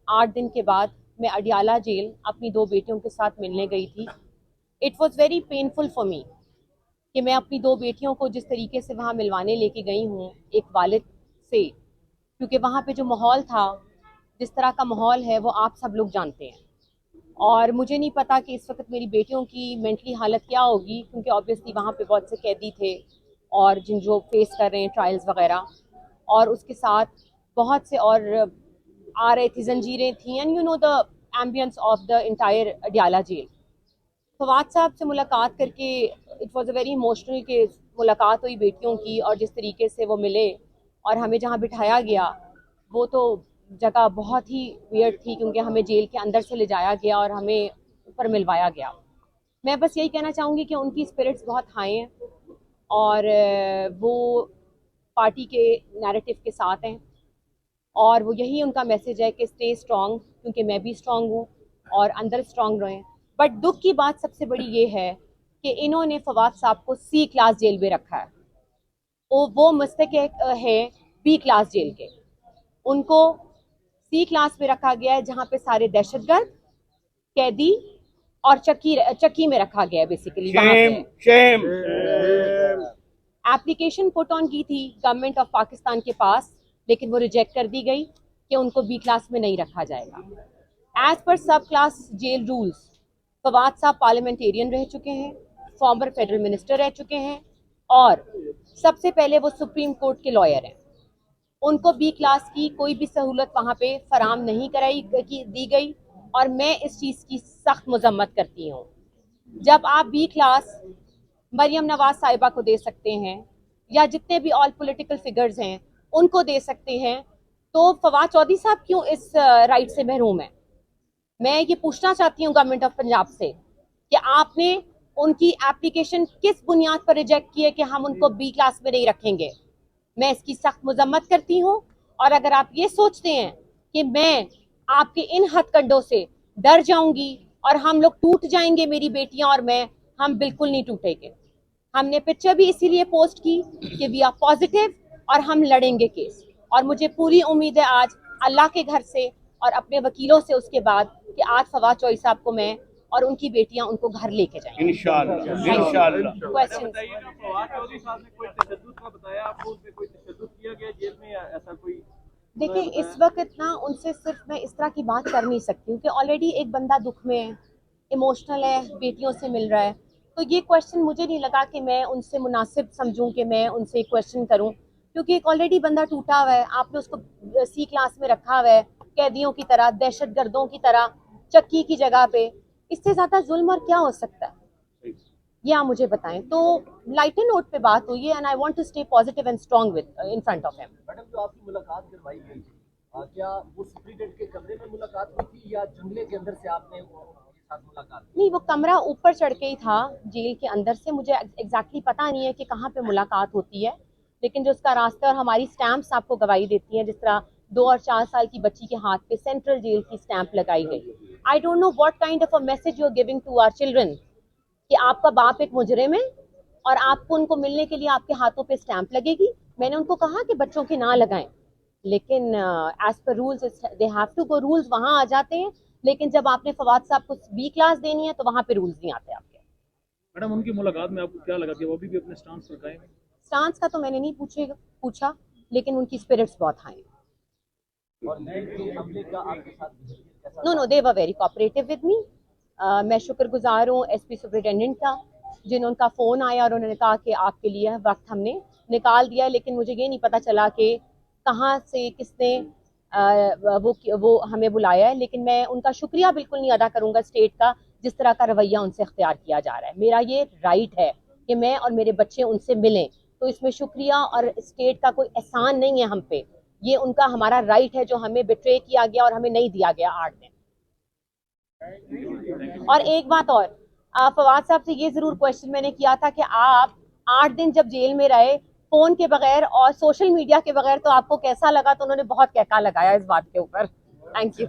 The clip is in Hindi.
8 दिन के बाद मैं अडियाला जेल अपनी 2 बेटियों के साथ मिलने गई थी। It was very painful for me कि मैं अपनी 2 बेटियों को जिस तरीके से वहाँ मिलवाने लेके गई हूँ एक वालिद से, क्योंकि वहाँ पे जो माहौल था, जिस तरह का माहौल है वो आप सब लोग जानते हैं। और मुझे नहीं पता कि इस वक्त मेरी बेटियों की मेंटली हालत क्या होगी, क्योंकि ऑब्वियसली वहाँ पे बहुत से कैदी थे और जिन जो फेस कर रहे हैं ट्रायल्स वगैरह, और उसके साथ बहुत से और आ रहे थे, जंजीरें थी, and you know the ambience of the entire Adiala jail. Fawad साहब से मुलाकात करके it was a very emotional कि मुलाकात हुई बेटियों की, और जिस तरीके से वो मिले और हमें जहाँ बिठाया गया वो तो जगह बहुत ही वियर्ड थी, क्योंकि हमें जेल के अंदर से ले जाया गया और हमें ऊपर मिलवाया गया। मैं बस यही कहना चाहूँगी कि उनकी स्पिरिट्स बहुत हाई हैं और वो पार्टी के नैरेटिव के साथ हैं, और वो यही उनका मैसेज है कि स्टे स्ट्रॉन्ग, क्योंकि मैं भी स्ट्रॉन्ग हूँ और अंदर स्ट्रॉन्ग रहें। बट दुख की बात सबसे बड़ी ये है कि इन्होंने फवाद साहब को C क्लास जेल में रखा है। वो मुस्तहिक है B क्लास जेल के। उनको C क्लास में रखा गया है, जहाँ पे सारे दहशतगर्द, कैदी और चक्की में रखा गया है basically. Shame application put on की थी गवर्नमेंट ऑफ पाकिस्तान के पास, लेकिन वो रिजेक्ट कर दी गई कि उनको B क्लास में नहीं रखा जाएगा। एज पर सब क्लास जेल रूल्स, फवाद साहब पार्लियामेंटेरियन रह चुके हैं, फॉर्मर फेडरल मिनिस्टर रह चुके हैं, और सबसे पहले वो सुप्रीम कोर्ट के लॉयर हैं। उनको B क्लास की कोई भी सहूलत वहाँ पे फराम नहीं दी गई, और मैं इस चीज़ की सख्त मजम्मत करती हूँ। जब आप B क्लास मरियम नवाज साहिबा को दे सकते हैं, या जितने भी ऑल पॉलिटिकल फिगर्स हैं उनको दे सकते हैं, तो फवाद चौधरी साहब क्यों इस राइट से महरूम है? मैं ये पूछना चाहती हूँ गवर्नमेंट ऑफ पंजाब से कि आपने उनकी एप्लीकेशन किस बुनियाद पर रिजेक्ट की है कि हम उनको B क्लास में नहीं रखेंगे? मैं इसकी सख्त मजम्मत करती हूँ, और अगर आप ये सोचते हैं कि मैं आपके इन हथकंडों से डर जाऊंगी और हम लोग टूट जाएंगे, मेरी बेटियां और मैं, हम बिल्कुल नहीं टूटेंगे। हमने पिक्चर भी इसीलिए पोस्ट की कि वी आर पॉजिटिव और हम लड़ेंगे केस, और मुझे पूरी उम्मीद है आज अल्लाह के घर से और अपने वकीलों से उसके बाद कि आज फवाद चौधरी साहब को मैं और उनकी बेटियां उनको घर लेके जाएंगे इंशाल्लाह इंशाल्लाह। क्वेश्चन। फवाद चौधरी साहब ने कोई तशद्दुद का बताया आपको, उसमें कोई तशद्दुद किया गया जेल में या ऐसा कोई? देखिए, इस वक्त ना उनसे सिर्फ मैं इस तरह की बात कर नहीं सकती हूँ कि ऑलरेडी एक बंदा दुख में है, इमोशनल है, बेटियों से मिल रहा है, तो ये क्वेश्चन मुझे नहीं लगा कि मैं उनसे मुनासिब समझूं कि मैं उनसे क्वेश्चन करूं, क्योंकि एक ऑलरेडी बंदा टूटा हुआ है, आपने उसको C क्लास में रखा हुआ है, कैदियों की तरह, दहशतगर्दों की तरह, चक्की की जगह पे। इससे ज्यादा जुल्म और क्या हो सकता है, ये आप मुझे बताएं। तो लाइटर नोट पे बात हुई है, and I want to stay positive and strong with in front of him. Madam, जो आपकी मुलाकात करवाई गई थी, क्या वो सुप्रीटेंडेंट के कमरे में मुलाकात हुई थी या जंगले के अंदर से आपने उनके साथ मुलाकात की? नहीं, वो कमरा ऊपर चढ़ के ही था जेल के अंदर से, मुझे एग्जैक्टली पता नहीं है कि कहाँ पे मुलाकात होती है, लेकिन जो उसका रास्ता और हमारी स्टैंप्स आपको गवाही देती हैं, जिस तरह 2 और 4 साल की बच्ची के हाथ पे सेंट्रल जेल की स्टैंप लगाई गई। I don't know what kind of a message you are giving to our children कि आपका बाप एक मुजरिम है और आपको उनको मिलने के लिए आपके हाथों पे स्टैंप लगेगी। मैंने उनको कहा कि बच्चों के ना लगाएं, लेकिन as per rules they have to go, rules वहां आ जाते हैं, लेकिन जब आपने फवाद साहब को B क्लास देनी है तो वहां पे रूल्स नहीं आते आपके। मैडम, उनकी मुलाकात में आपको क्या लगा कि वो अभी भी अपने स्टांस रखाएंगे? स्टांस का तो मैंने नहीं पूछा, लेकिन उनकी स्पिरिट्स बहुत हाई हैं। और जेल के अमले का आपके साथ बिहेवियर कैसा? No, they were very cooperative with me. मैं शुक्रगुजार हूँ SP सुपरिटेंडेंट का, जिनका फ़ोन आया और उन्होंने कहा कि आपके लिए वक्त हमने निकाल दिया, लेकिन मुझे ये नहीं पता चला कि कहाँ से किसने वो हमें बुलाया है, लेकिन मैं उनका शुक्रिया बिल्कुल नहीं अदा करूँगा स्टेट का, जिस तरह का रवैया उनसे अख्तियार किया जा रहा है। मेरा ये राइट है कि मैं और मेरे बच्चे उनसे मिलें, तो इसमें शुक्रिया और स्टेट का कोई एहसान नहीं है हम पे, ये उनका हमारा राइट है जो हमें बिट्रे किया गया और हमें नहीं दिया गया 8 दिन। और एक बात और, फवाद साहब से ये जरूर क्वेश्चन मैंने किया था कि आप 8 दिन जब जेल में रहे फोन के बगैर और सोशल मीडिया के बगैर, तो आपको कैसा लगा, तो उन्होंने बहुत कहका लगाया इस बात के ऊपर। Thank you.